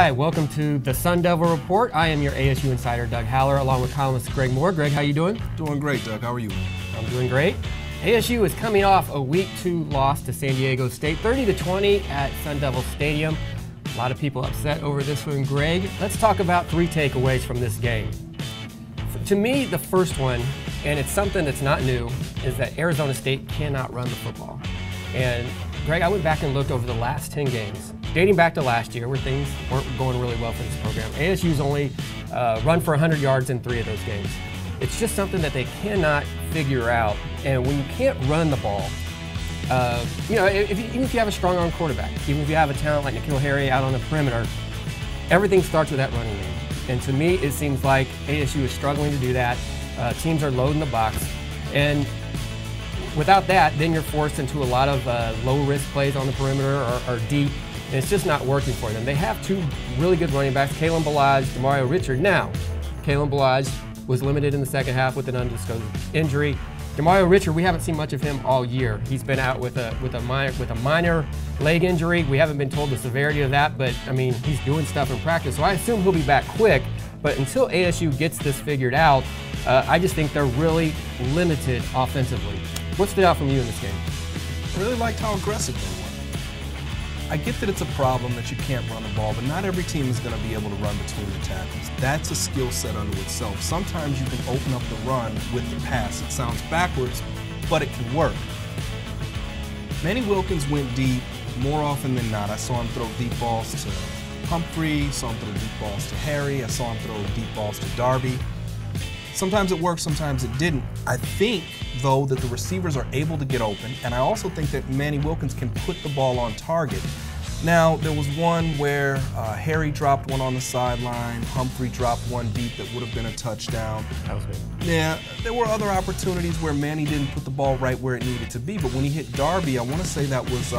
Hi, welcome to the Sun Devil Report. I am your ASU insider, Doug Haller, along with columnist Greg Moore. Greg, how you doing? Doing great, Doug. How are you? I'm doing great. ASU is coming off a Week 2 loss to San Diego State, 30-20 at Sun Devil Stadium. A lot of people upset over this one, Greg. Let's talk about 3 takeaways from this game. To me, the first one, and it's something that's not new, is that Arizona State cannot run the football. And Greg, I went back and looked over the last 10 games, dating back to last year where things weren't going really well for this program. ASU's only run for 100 yards in 3 of those games. It's just something that they cannot figure out. And when you can't run the ball, even if you have a strong arm quarterback, even if you have a talent like N'Keal Harry out on the perimeter, everything starts with that running game. And to me, it seems like ASU is struggling to do that. Teams are loading the box. And without that, then you're forced into a lot of low-risk plays on the perimeter or deep, and it's just not working for them. They have 2 really good running backs, Kalen Ballage, Demario Richard. Now, Kalen Ballage was limited in the second half with an undisclosed injury. Demario Richard, we haven't seen much of him all year. He's been out with a minor leg injury. We haven't been told the severity of that, but I mean, he's doing stuff in practice, so I assume he'll be back quick. But until ASU gets this figured out, I just think they're really limited offensively. What stood out from you in this game? I really liked how aggressive they were. I get that it's a problem that you can't run the ball, but not every team is going to be able to run between the tackles. That's a skill set unto itself. Sometimes you can open up the run with the pass. It sounds backwards, but it can work. Manny Wilkins went deep more often than not. I saw him throw deep balls to Humphrey, saw him throw deep balls to Harry, I saw him throw deep balls to Darby. Sometimes it worked, sometimes it didn't. I think, though, that the receivers are able to get open, and I also think that Manny Wilkins can put the ball on target. Now, there was one where Harry dropped one on the sideline, Humphrey dropped one deep that would have been a touchdown. That was good. Yeah, there were other opportunities where Manny didn't put the ball right where it needed to be, but when he hit Darby, I want to say that was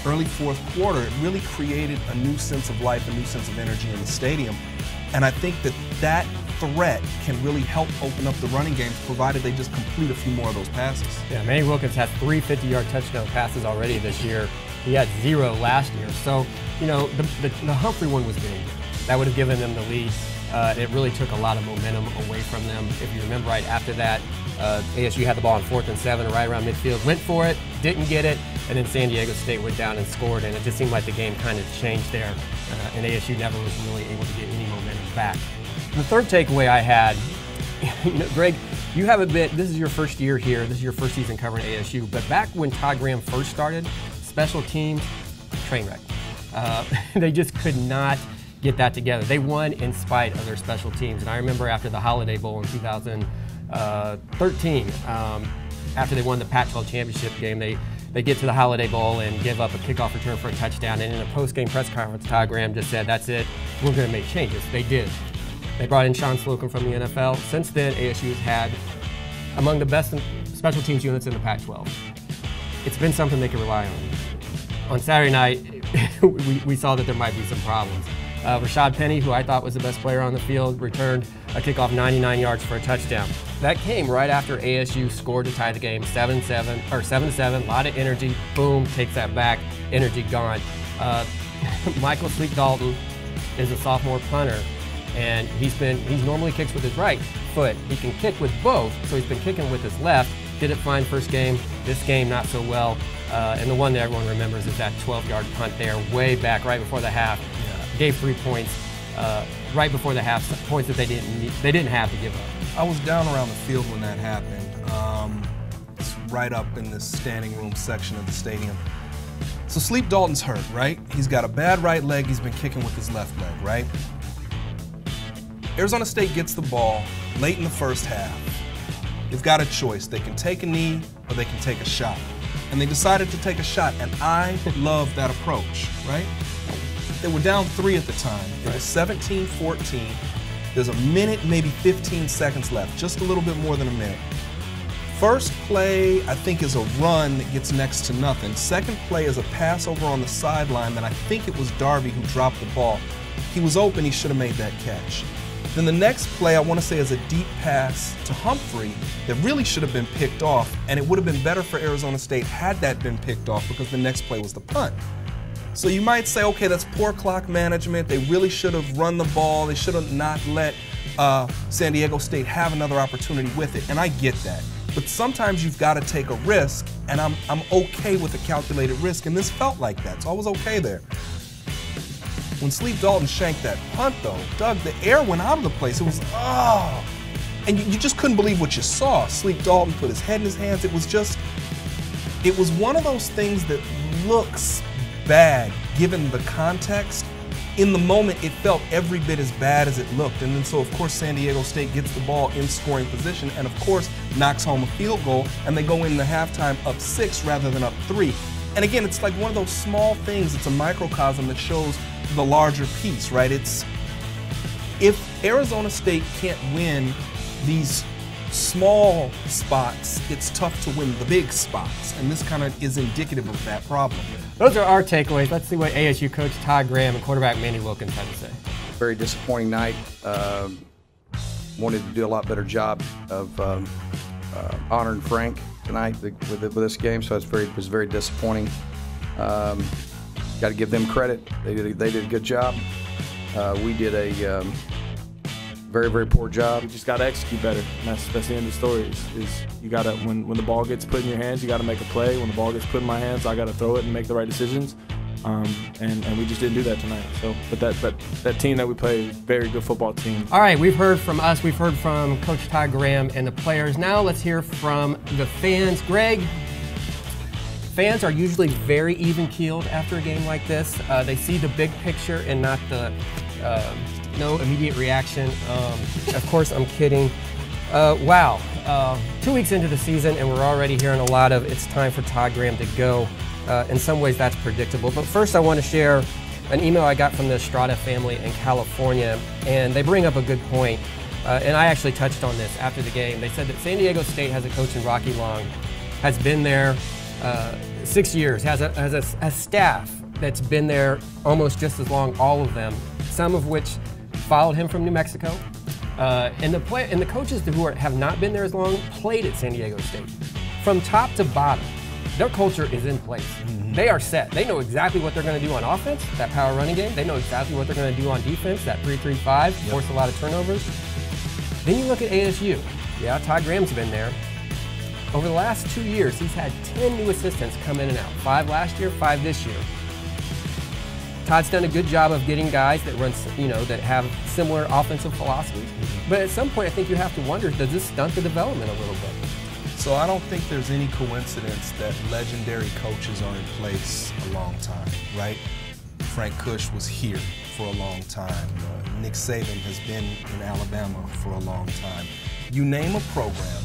early 4th quarter. It really created a new sense of life, a new sense of energy in the stadium, and I think that threat can really help open up the running games, provided they just complete a few more of those passes. Yeah, Manny Wilkins has 3 50-yard touchdown passes already this year. He had 0 last year. So, you know, the Humphrey one was big. That would have given them the lead. It really took a lot of momentum away from them. If you remember right after that, ASU had the ball on 4th and 7 right around midfield, went for it, didn't get it, and then San Diego State went down and scored, and it just seemed like the game kind of changed there, and ASU never was really able to get any momentum back. The third takeaway I had, Greg, you haven't been, this is your first year here, this is your first season covering ASU, but back when Todd Graham first started, special teams, train wreck. They just could not get that together. They won in spite of their special teams, and I remember after the Holiday Bowl in 2013, after they won the Pac-12 championship game, they get to the Holiday Bowl and give up a kickoff return for a touchdown, and in a post-game press conference, Todd Graham just said, that's it, we're going to make changes. They did. They brought in Sean Slocum from the NFL. Since then, ASU has had among the best special teams units in the Pac-12. It's been something they can rely on. On Saturday night, we saw that there might be some problems. Rashad Penny, who I thought was the best player on the field, returned a kickoff 99 yards for a touchdown. That came right after ASU scored to tie the game 7-7, a lot of energy, boom, takes that back, energy gone. Michael Sleep Dalton is a sophomore punter, and he normally kicks with his right foot. He can kick with both, so he's been kicking with his left. Did it fine first game, this game not so well. And the one that everyone remembers is that 12-yard punt there, way back right before the half. Gave 3 points right before the half, points that they didn't have to give up. I was down around the field when that happened. It's right up in the standing room section of the stadium. So Sleep Dalton's hurt, right? He's got a bad right leg. He's been kicking with his left leg, right? Arizona State gets the ball late in the first half. They've got a choice. They can take a knee or they can take a shot. And they decided to take a shot, and I love that approach, right? They were down 3 at the time. It was 17-14. There's a minute, maybe 15 seconds left, just a little bit more than a minute. First play, I think, is a run that gets next to nothing. Second play is a pass over on the sideline that I think it was Darby who dropped the ball. He was open, he should have made that catch. Then the next play, I want to say, is a deep pass to Humphrey that really should have been picked off, and it would have been better for Arizona State had that been picked off because the next play was the punt. So you might say, okay, that's poor clock management. They really should have run the ball. They should have not let San Diego State have another opportunity with it. And I get that. But sometimes you've got to take a risk, and I'm okay with a calculated risk, and this felt like that, so I was okay there. When Sleep Dalton shanked that punt, though, Doug, the air went out of the place. It was, oh. And you just couldn't believe what you saw. Sleep Dalton put his head in his hands. It was one of those things that looks bad given the context. In the moment, it felt every bit as bad as it looked. And then so, of course, San Diego State gets the ball in scoring position and, of course, knocks home a field goal, and they go into halftime up 6 rather than up 3. And again, it's like one of those small things. It's a microcosm that shows the larger piece, right? It's if Arizona State can't win these small spots, it's tough to win the big spots, and this kind of is indicative of that problem. Those are our takeaways. Let's see what ASU coach Todd Graham and quarterback Manny Wilkins had to say. Very disappointing night. Wanted to do a lot better job of honoring Frank tonight with this game, so it was very disappointing. Got to give them credit. They did a good job. We did a very, very poor job. You just got to execute better. And that's the end of the story. Is you got to when the ball gets put in your hands, you got to make a play. When the ball gets put in my hands, I got to throw it and make the right decisions. And we just didn't do that tonight. So, but that team that we played, very good football team. All right, we've heard from Coach Todd Graham and the players. Now let's hear from the fans. Greg, fans are usually very even-keeled after a game like this. They see the big picture and not the no immediate reaction. Of course, I'm kidding. Wow, 2 weeks into the season, and we're already hearing a lot of it's time for Todd Graham to go. In some ways, that's predictable. But first, I want to share an email I got from the Estrada family in California, and they bring up a good point. And I actually touched on this after the game. They said that San Diego State has a coach in Rocky Long, has been there 6 years, has a staff that's been there almost just as long, all of them, some of which followed him from New Mexico. And the coaches who have not been there as long played at San Diego State. From top to bottom, their culture is in place. Mm-hmm. They are set. They know exactly what they're going to do on offense, that power running game. They know exactly what they're going to do on defense, that 3-3-5, force a lot of turnovers. Then you look at ASU. Yeah, Todd Graham's been there. Over the last 2 years, he's had 10 new assistants come in and out. 5 last year, 5 this year. Todd's done a good job of getting guys that run, that have similar offensive philosophies. Mm-hmm. But at some point, I think you have to wonder, does this stunt the development a little bit? So I don't think there's any coincidence that legendary coaches are in place a long time, right? Frank Kush was here for a long time. Nick Saban has been in Alabama for a long time. You name a program,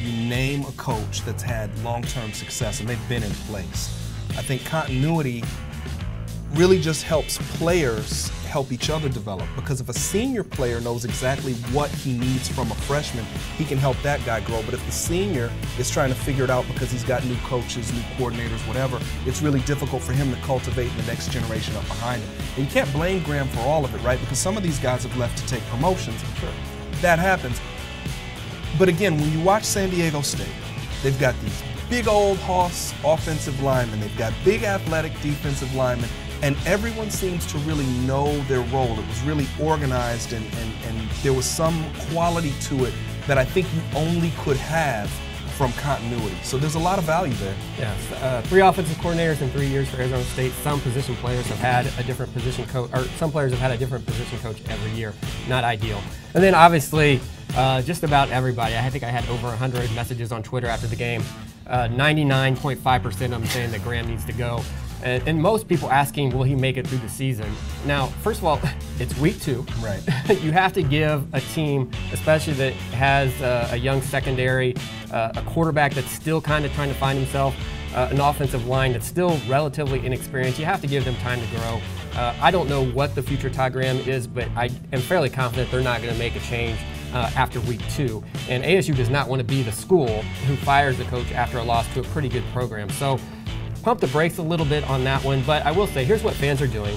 you name a coach that's had long-term success, and they've been in place. I think continuity really just helps players help each other develop, because if a senior player knows exactly what he needs from a freshman, he can help that guy grow. But if the senior is trying to figure it out because he's got new coaches, new coordinators, whatever, it's really difficult for him to cultivate the next generation up behind him. And you can't blame Graham for all of it, right? Because some of these guys have left to take promotions. Sure. That happens. But again, when you watch San Diego State, they've got these big old hoss offensive linemen, they've got big athletic defensive linemen, and everyone seems to really know their role. It was really organized, and there was some quality to it that I think you only could have from continuity. So there's a lot of value there. Yes, 3 offensive coordinators in 3 years for Arizona State. Some position players have had a different position coach, or some players have had a different position coach every year. Not ideal. And then obviously, just about everybody. I think I had over 100 messages on Twitter after the game. 99.5% of them saying that Graham needs to go. And most people asking, will he make it through the season? Now, first of all, it's week 2. Right. You have to give a team, especially that has a young secondary, a quarterback that's still kind of trying to find himself, an offensive line that's still relatively inexperienced. You have to give them time to grow. I don't know what the future Todd Graham is, but I am fairly confident they're not going to make a change after week 2. And ASU does not want to be the school who fires the coach after a loss to a pretty good program. So pump the brakes a little bit on that one. But I will say, here's what fans are doing.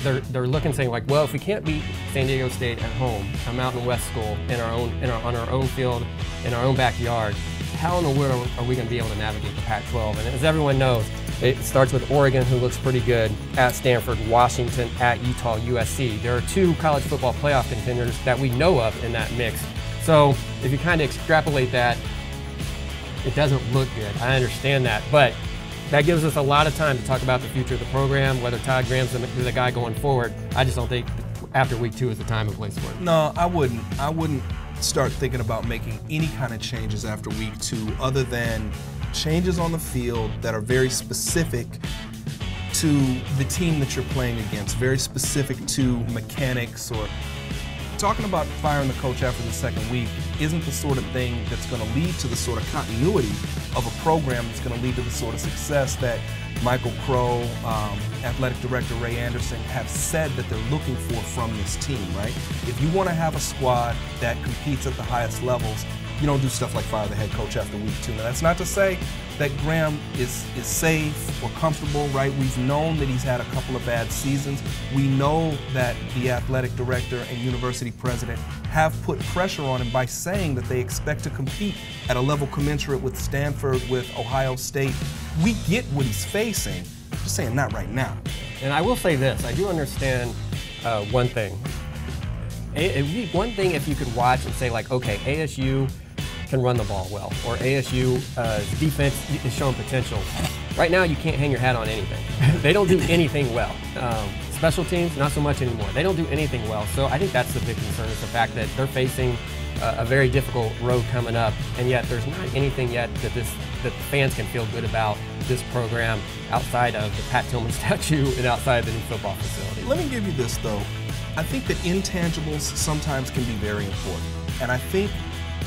They're looking, saying like, well, if we can't beat San Diego State at home, a Mountain West school, on our own field, in our own backyard, how in the world are we going to be able to navigate the Pac-12? And as everyone knows, It starts with Oregon, who looks pretty good, at Stanford, Washington, at Utah, USC. There are 2 college football playoff contenders that we know of in that mix. So if you kind of extrapolate that, it doesn't look good. I understand that, but that gives us a lot of time to talk about the future of the program, whether Todd Graham's the guy going forward. I just don't think after week 2 is the time and place for it. No, I wouldn't. I wouldn't start thinking about making any kind of changes after week 2 other than changes on the field that are very specific to the team that you're playing against, very specific to mechanics. Or talking about firing the coach after the 2nd week isn't the sort of thing that's going to lead to the sort of continuity of a program that's going to lead to the sort of success that Michael Crow, Athletic Director Ray Anderson have said that they're looking for from this team, right? If you want to have a squad that competes at the highest levels, you don't do stuff like fire the head coach after week 2. Now, that's not to say that Graham is safe or comfortable, right? We've known that he's had a couple of bad seasons. We know that the athletic director and university president have put pressure on him by saying that they expect to compete at a level commensurate with Stanford, with Ohio State. We get what he's facing, just saying not right now. And I will say this, I do understand one thing. One thing if you could watch and say like, okay, ASU can run the ball well, or ASU defense is showing potential. Right now, you can't hang your hat on anything. They don't do anything well. Special teams, not so much anymore. They don't do anything well. So I think that's the big concern, is the fact that they're facing a very difficult road coming up, and yet there's not anything yet that the fans can feel good about this program outside of the Pat Tillman statue and outside of the new football facility. Let me give you this though. I think that intangibles sometimes can be very important, and I think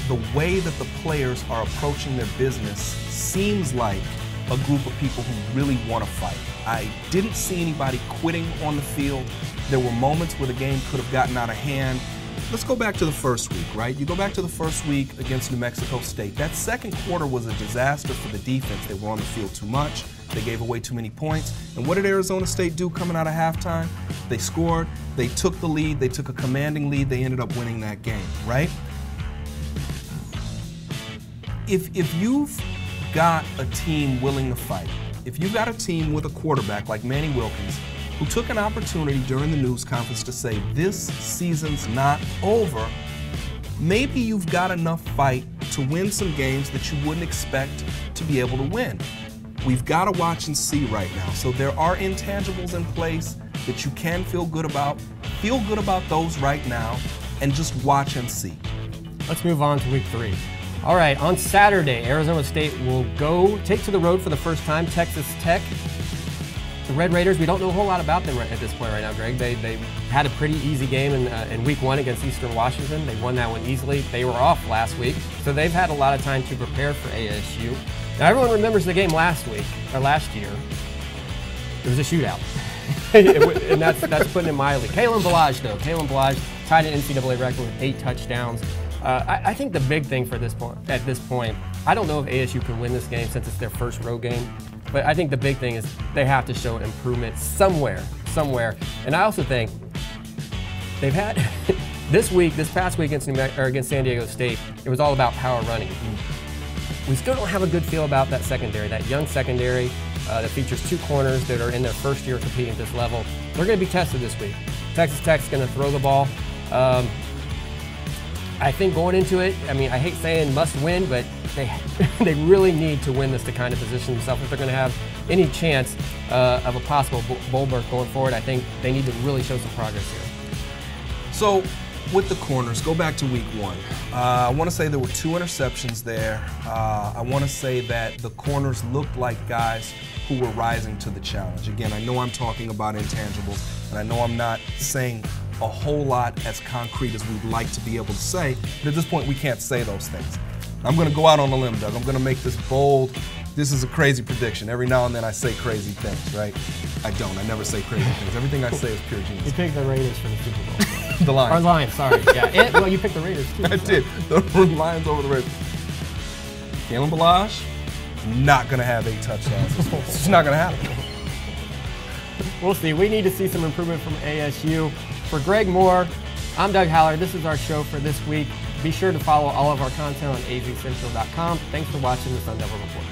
the way that the players are approaching their business seems like a group of people who really want to fight. I didn't see anybody quitting on the field. There were moments where the game could have gotten out of hand. Let's go back to the first week, right? You go back to the first week against New Mexico State. That 2nd quarter was a disaster for the defense. They were on the field too much. They gave away too many points. And what did Arizona State do coming out of halftime? They scored. They took the lead. They took a commanding lead. They ended up winning that game, right? If you've got a team willing to fight, if you've got a team with a quarterback like Manny Wilkins, who took an opportunity during the news conference to say this season's not over, maybe you've got enough fight to win some games that you wouldn't expect to be able to win. We've got to watch and see right now. So there are intangibles in place that you can feel good about. Feel good about those right now and just watch and see. Let's move on to week 3. All right, on Saturday, Arizona State will take to the road for the first time, Texas Tech. The Red Raiders, we don't know a whole lot about them at this point right now, Greg. They had a pretty easy game in week 1 against Eastern Washington. They won that one easily. They were off last week, so they've had a lot of time to prepare for ASU. Now, everyone remembers the game last year. It was a shootout, and that's putting it mildly. Kalen Ballage, though. Kalen Ballage tied an NCAA record with 8 touchdowns. I think the big thing at this point, I don't know if ASU can win this game since it's their first road game, but I think the big thing is they have to show improvement somewhere. And I also think they've had this past week against San Diego State, it was all about power running. We still don't have a good feel about that secondary, that young secondary that features 2 corners that are in their first year competing at this level. They're going to be tested this week. Texas Tech's going to throw the ball. I think going into it, I mean, I hate saying must win, but they really need to win this to kind of position themselves. If they're going to have any chance of a possible bowl berth going forward, I think they need to really show some progress here. So with the corners, go back to week 1. I want to say there were 2 interceptions there. I want to say that the corners looked like guys who were rising to the challenge. Again, I know I'm talking about intangibles, and I know I'm not saying a whole lot as concrete as we'd like to be able to say, but at this point we can't say those things. I'm going to go out on a limb, Doug. I'm going to make this bold. This is a crazy prediction. Every now and then I say crazy things, right? I don't. I never say crazy things. Everything I say is pure genius. You picked the Raiders for the Super Bowl. The Lions. Or Lions, sorry. Yeah. Well, you picked the Raiders too. I did. The Lions over the Raiders. Kalen Ballage, not going to have 8 touchdowns. It's just not going to happen. We'll see. We need to see some improvement from ASU. For Greg Moore, I'm Doug Haller. This is our show for this week. Be sure to follow all of our content on azcentral.com. Thanks for watching the Sun Devil Report.